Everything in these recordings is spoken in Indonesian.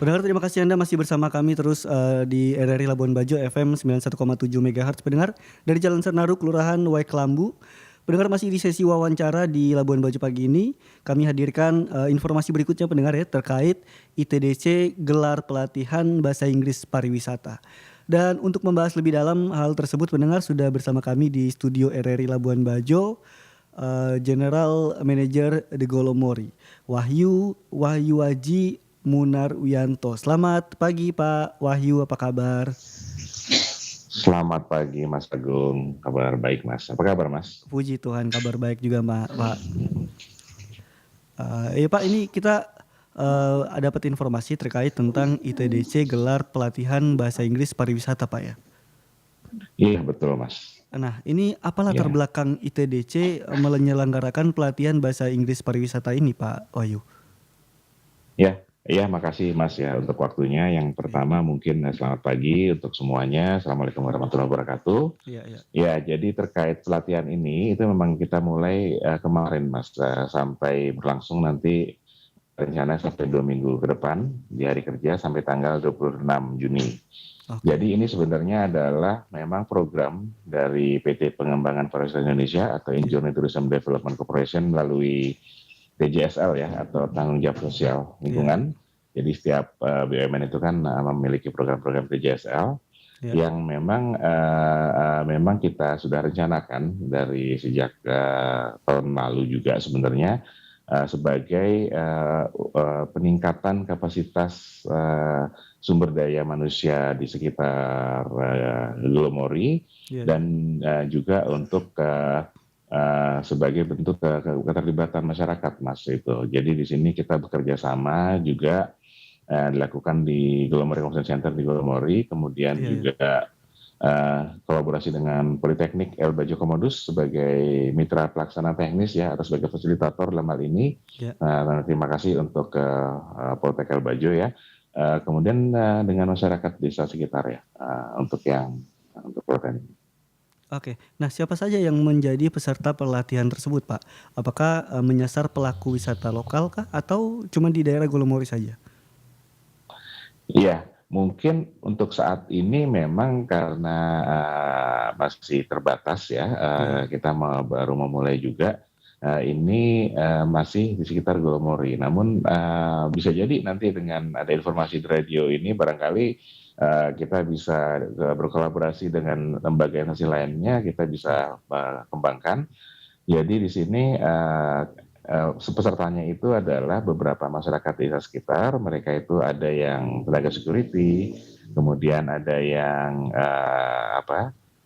Pendengar terima kasih Anda masih bersama kami terus di RRI Labuan Bajo FM 91,7 MHz pendengar dari Jalan Senaru Kelurahan Waiklambu. Pendengar masih di sesi wawancara di Labuan Bajo pagi ini. Kami hadirkan informasi berikutnya pendengar ya terkait ITDC gelar pelatihan bahasa Inggris pariwisata. Dan untuk membahas lebih dalam hal tersebut pendengar sudah bersama kami di studio RRI Labuan Bajo General Manager The Golomori Wahyu Waji Munar Wiyanto. Selamat pagi Pak Wahyu, apa kabar? Selamat pagi Mas Agung, kabar baik Mas. Apa kabar Mas? Puji Tuhan, kabar baik juga Pak. Ya Pak, ini kita dapat informasi terkait tentang ITDC gelar pelatihan bahasa Inggris pariwisata Pak ya? Iya betul Mas. Nah ini apa latar belakang ITDC menyelenggarakan pelatihan bahasa Inggris pariwisata ini Pak Wahyu? Ya, makasih Mas ya untuk waktunya. Yang pertama mungkin selamat pagi untuk semuanya. Assalamualaikum warahmatullahi wabarakatuh. Ya, jadi terkait pelatihan ini itu memang kita mulai kemarin Mas sampai berlangsung nanti rencana sampai 2 minggu ke depan di hari kerja sampai tanggal 26 Juni. Jadi ini sebenarnya adalah memang program dari PT Pengembangan Pariwisata Indonesia atau Injourney Tourism Development Corporation melalui TJSL ya atau tanggung jawab sosial lingkungan. Jadi setiap BUMN itu kan memiliki program-program TJSL yang memang kita sudah rencanakan dari sejak tahun lalu juga sebenarnya sebagai peningkatan kapasitas sumber daya manusia di sekitar Golomori dan juga untuk sebagai bentuk keterlibatan masyarakat Mas itu. Jadi di sini kita bekerja sama juga dilakukan di Golomori Convention Center di Golomori, kemudian juga kolaborasi dengan Politeknik El Bajo Komodus sebagai mitra pelaksana teknis ya atau sebagai fasilitator dalam hal ini. Terima kasih untuk Politek El Bajo ya. Kemudian dengan masyarakat desa sekitar ya untuk pelatihan ini. Oke, nah siapa saja yang menjadi peserta pelatihan tersebut Pak? Apakah menyasar pelaku wisata lokal kah atau cuma di daerah Golomori saja? Iya, mungkin untuk saat ini memang karena masih terbatas ya, kita baru memulai juga. Ini masih di sekitar Golomori. Namun bisa jadi nanti dengan ada informasi di radio ini barangkali kita bisa berkolaborasi dengan lembaga instansi lainnya, kita bisa kembangkan. Jadi di sini pesertanya itu adalah beberapa masyarakat desa sekitar. Mereka itu ada yang tenaga security, kemudian ada yang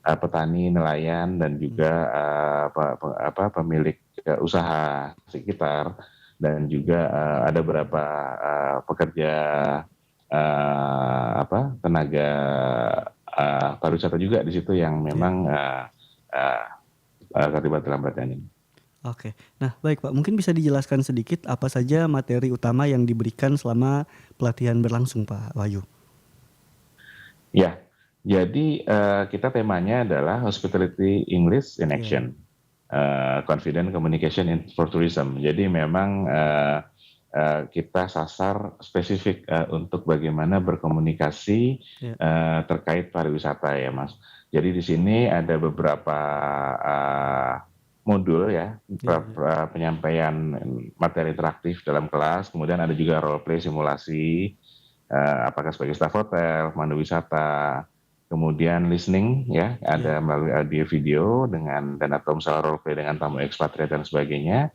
petani, nelayan, dan juga pemilik usaha sekitar, dan juga ada beberapa pekerja tenaga pariwisata juga di situ yang memang terlibat dalam pelatihan ini. Oke, nah baik Pak, mungkin bisa dijelaskan sedikit apa saja materi utama yang diberikan selama pelatihan berlangsung Pak Wahyu? Ya, jadi kita temanya adalah Hospitality English in Action, Confident Communication for Tourism. Jadi memang kita sasar spesifik untuk bagaimana berkomunikasi terkait pariwisata ya Mas. Jadi di sini ada beberapa modul ya, penyampaian materi interaktif dalam kelas, kemudian ada juga role play simulasi, apakah sebagai staf hotel, pemandu wisata, kemudian listening ya, ada melalui audio video dan atau misalnya role play dengan tamu ekspatriat dan sebagainya.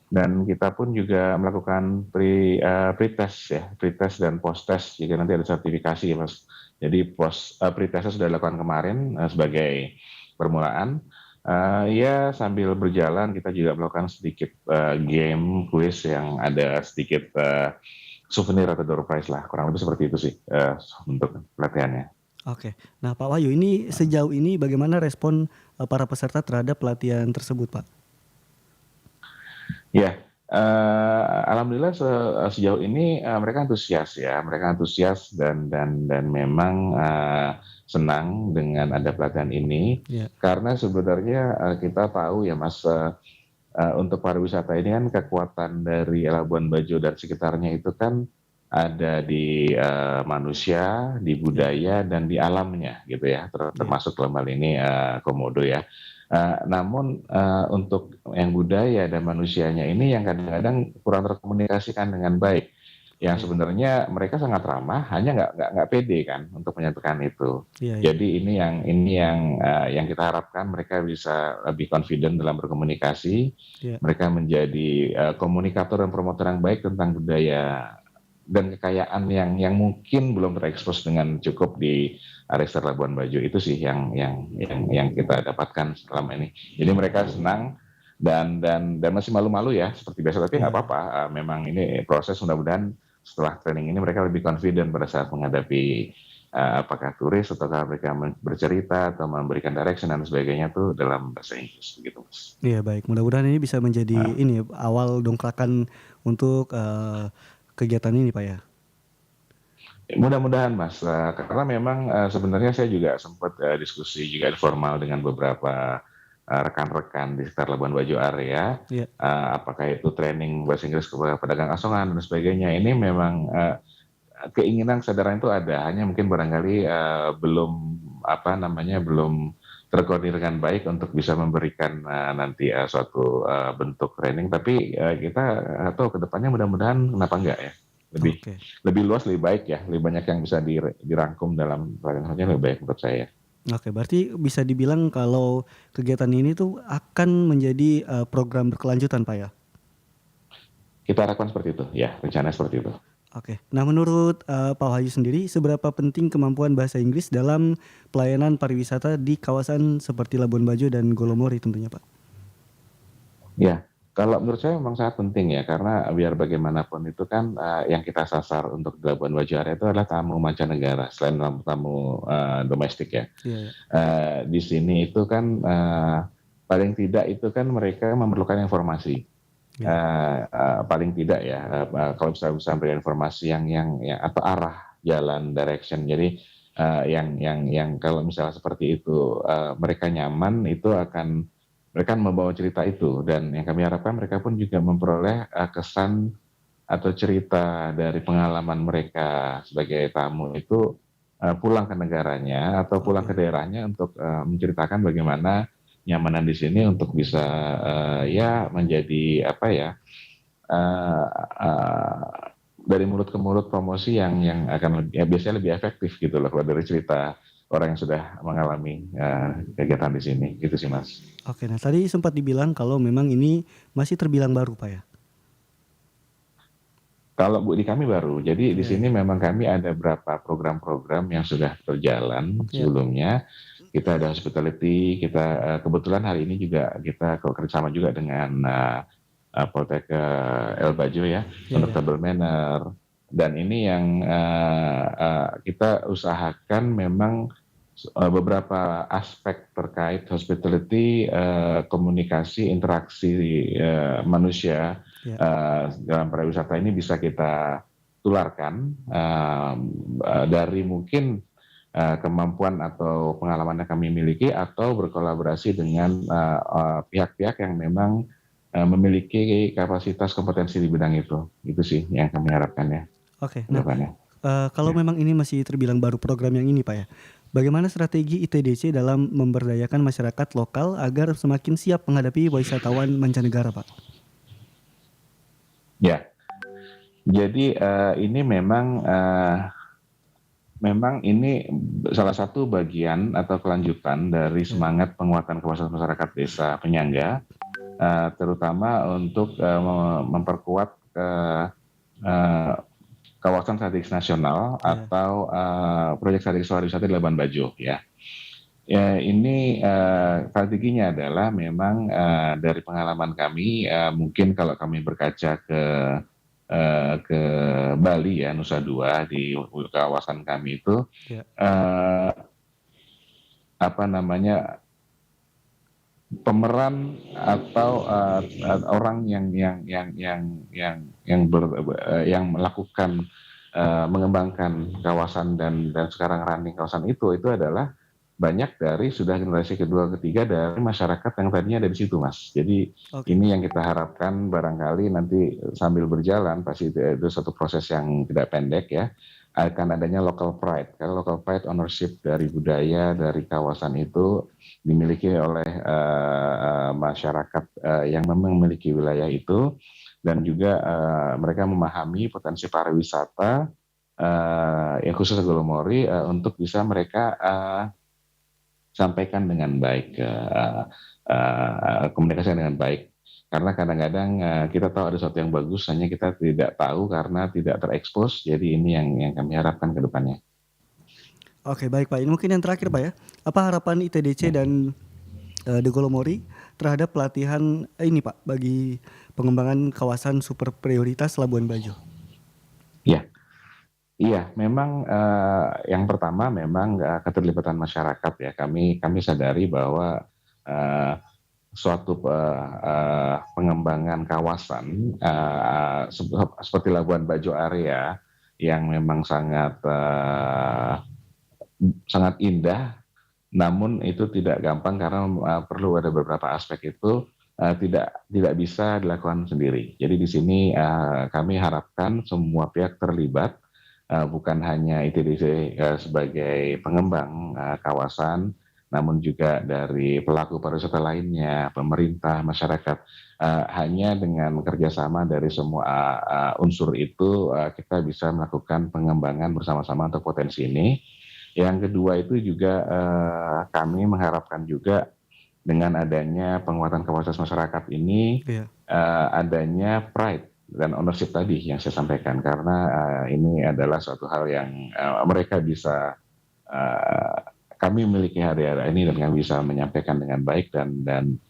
Dan kita pun juga melakukan pre-test ya, pre-test dan post-test jika nanti ada sertifikasi ya Mas. Jadi pre-testnya sudah dilakukan kemarin sebagai permulaan. Ya sambil berjalan kita juga melakukan sedikit game, quiz yang ada sedikit souvenir atau door prize lah, kurang lebih seperti itu sih untuk pelatihannya. Oke, nah Pak Wahyu ini sejauh ini bagaimana respon para peserta terhadap pelatihan tersebut Pak? Ya, alhamdulillah sejauh ini mereka antusias ya, dan memang senang dengan ada pelatihan ini, karena sebenarnya kita tahu ya Mas, untuk pariwisata ini kan kekuatan dari Labuan Bajo dan sekitarnya itu kan ada di manusia, di budaya dan di alamnya gitu ya, termasuk dalam hal ini komodo ya. Namun untuk yang budaya dan manusianya ini yang kadang-kadang kurang terkomunikasikan dengan baik. Yang sebenarnya mereka sangat ramah, hanya nggak pede kan untuk menyatukan itu. Jadi ini yang kita harapkan mereka bisa lebih confident dalam berkomunikasi. Mereka menjadi komunikator dan promotor yang baik tentang budaya dan kekayaan yang mungkin belum terekspos dengan cukup di Arester Labuan Bajo. Itu sih yang kita dapatkan selama ini. Jadi mereka senang dan masih malu-malu ya seperti biasa, tapi nggak apa-apa. Memang ini proses, mudah-mudahan setelah training ini mereka lebih confident pada saat menghadapi apakah turis atau mereka bercerita atau memberikan direction dan sebagainya tuh dalam bahasa Inggris begitu, Mas. Iya, baik. Mudah-mudahan ini bisa menjadi ini awal dongkrakan untuk kegiatan ini, Pak ya. Mudah-mudahan, Mas, karena memang sebenarnya saya juga sempat diskusi juga informal dengan beberapa rekan-rekan di sekitar Labuan Bajo area, apakah itu training bahasa Inggris kepada pedagang asongan dan sebagainya. Ini memang keinginan kesadaran itu ada, hanya mungkin barangkali belum terkoordinir dengan baik untuk bisa memberikan nanti suatu bentuk training. Tapi kita tahu kedepannya mudah-mudahan kenapa enggak ya, lebih luas, lebih baik ya, lebih banyak yang bisa dirangkum dalam pelatihannya, lebih baik menurut saya. Oke, berarti bisa dibilang kalau kegiatan ini tuh akan menjadi program berkelanjutan, Pak ya? Kita harapkan seperti itu, ya, rencana seperti itu. Oke, nah menurut Pak Wahyu sendiri, seberapa penting kemampuan bahasa Inggris dalam pelayanan pariwisata di kawasan seperti Labuan Bajo dan Golomori tentunya, Pak? Ya, kalau menurut saya memang sangat penting ya, karena biar bagaimanapun itu kan yang kita sasar untuk di Labuan Bajo area itu adalah tamu mancanegara, selain tamu domestik ya. Di sini itu kan paling tidak itu kan mereka memerlukan informasi. Paling tidak ya, kalau bisa memberikan informasi yang atau arah jalan, direction. Jadi yang kalau misalnya seperti itu mereka nyaman, itu akan mereka membawa cerita itu, dan yang kami harapkan mereka pun juga memperoleh kesan atau cerita dari pengalaman mereka sebagai tamu itu pulang ke negaranya atau pulang ke daerahnya untuk menceritakan bagaimana nyamanan di sini untuk bisa ya menjadi apa ya, dari mulut ke mulut promosi yang akan biasanya lebih efektif gitu loh kalau dari cerita orang yang sudah mengalami kegiatan di sini, gitu sih Mas. Oke, nah tadi sempat dibilang kalau memang ini masih terbilang baru, Pak ya? Kalau di kami baru, jadi di sini memang kami ada beberapa program-program yang sudah berjalan sebelumnya. Kita ada hospitality, kita kebetulan hari ini juga kita kerjasama juga dengan Poltek El Bajo ya, untuk table manner. Dan ini yang kita usahakan memang beberapa aspek terkait hospitality, komunikasi, interaksi manusia dalam pariwisata ini bisa kita tularkan dari mungkin kemampuan atau pengalaman yang kami miliki, atau berkolaborasi dengan pihak-pihak yang memang memiliki kapasitas kompetensi di bidang itu. Itu sih yang kami harapkan ya. Oke, nah kalau memang ini masih terbilang baru program yang ini Pak ya, bagaimana strategi ITDC dalam memberdayakan masyarakat lokal agar semakin siap menghadapi wisatawan mancanegara, Pak? Ya, jadi ini memang ini salah satu bagian atau kelanjutan dari semangat penguatan kapasitas masyarakat desa penyangga, terutama untuk memperkuat kawasan strategis nasional atau proyek strategis pariwisata di Labuan Bajo ya. Ya, ini strateginya adalah memang dari pengalaman kami, mungkin kalau kami berkaca ke Bali ya, Nusa Dua, di kawasan kami itu pemeran atau orang yang melakukan mengembangkan kawasan dan sekarang running kawasan itu adalah banyak dari sudah generasi kedua, ketiga dari masyarakat yang tadinya ada di situ, Mas. Jadi ini yang kita harapkan barangkali nanti sambil berjalan, pasti itu satu proses yang tidak pendek ya, akan adanya local pride. Karena local pride ownership dari budaya, dari kawasan itu dimiliki oleh masyarakat yang memang memiliki wilayah itu, dan juga mereka memahami potensi pariwisata yang khusus Agolomori untuk bisa mereka sampaikan dengan baik, komunikasi dengan baik. Karena kadang-kadang kita tahu ada sesuatu yang bagus, hanya kita tidak tahu karena tidak terekspos. Jadi ini yang kami harapkan ke depannya. Oke, baik Pak. Ini mungkin yang terakhir Pak ya. Apa harapan ITDC dan Agolomori terhadap pelatihan ini Pak bagi pengembangan kawasan super prioritas Labuan Bajo? Iya, memang yang pertama memang keterlibatan masyarakat ya. Kami sadari bahwa suatu pengembangan kawasan seperti Labuan Bajo area yang memang sangat indah, namun itu tidak gampang karena perlu ada beberapa aspek itu tidak bisa dilakukan sendiri. Jadi di sini kami harapkan semua pihak terlibat. Bukan hanya ITDC sebagai pengembang kawasan, namun juga dari pelaku pariwisata lainnya, pemerintah, masyarakat. Hanya dengan kerjasama dari semua unsur itu kita bisa melakukan pengembangan bersama-sama untuk potensi ini. Yang kedua itu juga kami mengharapkan juga dengan adanya penguatan kapasitas masyarakat ini, adanya pride dan ownership tadi yang saya sampaikan, karena ini adalah suatu hal yang mereka bisa kami miliki hari-hari ini dan kami bisa menyampaikan dengan baik, dan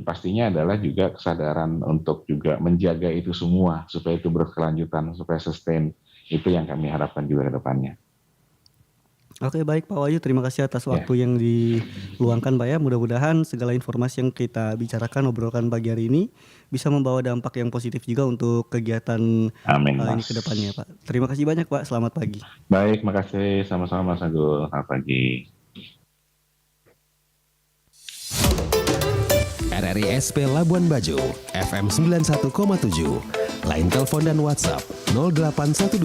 pastinya adalah juga kesadaran untuk juga menjaga itu semua supaya itu berkelanjutan, supaya sustain. Itu yang kami harapkan juga ke depannya. Oke, baik Pak Wahyu, terima kasih atas waktu yang diluangkan Pak ya. Mudah-mudahan segala informasi yang kita bicarakan, obrolkan pagi hari ini bisa membawa dampak yang positif juga untuk kegiatan ini ke depannya Pak. Terima kasih banyak Pak, selamat pagi. Baik, makasih, sama-sama Mas Agul, selamat pagi. RRI SP Labuan Bajo, FM 91,7. Line telepon dan WhatsApp 0812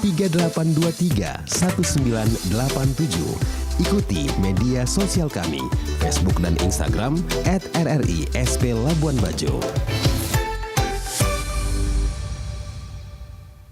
3823 1987. Ikuti media sosial kami, Facebook dan Instagram @RRI SP Labuan Bajo.